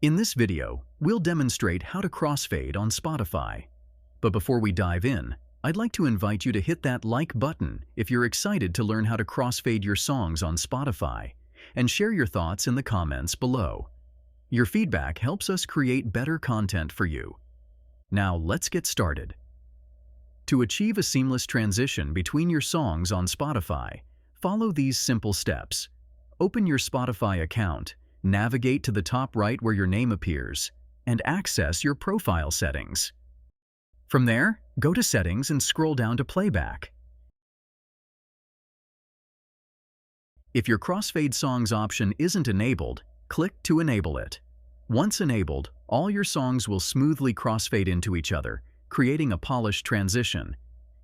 In this video, we'll demonstrate how to crossfade on Spotify. But before we dive in, I'd like to invite you to hit that like button if you're excited to learn how to crossfade your songs on Spotify, and share your thoughts in the comments below. Your feedback helps us create better content for you. Now let's get started. To achieve a seamless transition between your songs on Spotify, follow these simple steps. Open your Spotify account, navigate to the top right where your name appears, and access your profile settings. From there, go to Settings and scroll down to Playback. If your Crossfade Songs option isn't enabled, click to enable it. Once enabled, all your songs will smoothly crossfade into each other, creating a polished transition.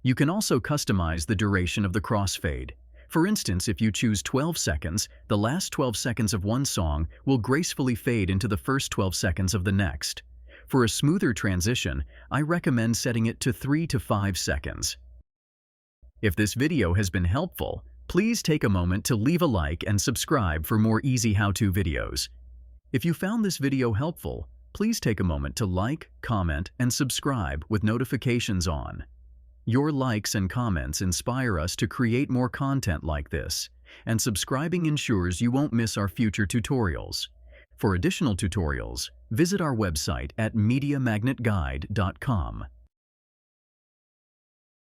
You can also customize the duration of the crossfade. For instance, if you choose 12 seconds, the last 12 seconds of one song will gracefully fade into the first 12 seconds of the next. For a smoother transition, I recommend setting it to 3 to 5 seconds. If this video has been helpful, please take a moment to leave a like and subscribe for more easy how-to videos. If you found this video helpful, please take a moment to like, comment, and subscribe with notifications on. Your likes and comments inspire us to create more content like this, and subscribing ensures you won't miss our future tutorials. For additional tutorials, visit our website at MediaMagnetGuide.com.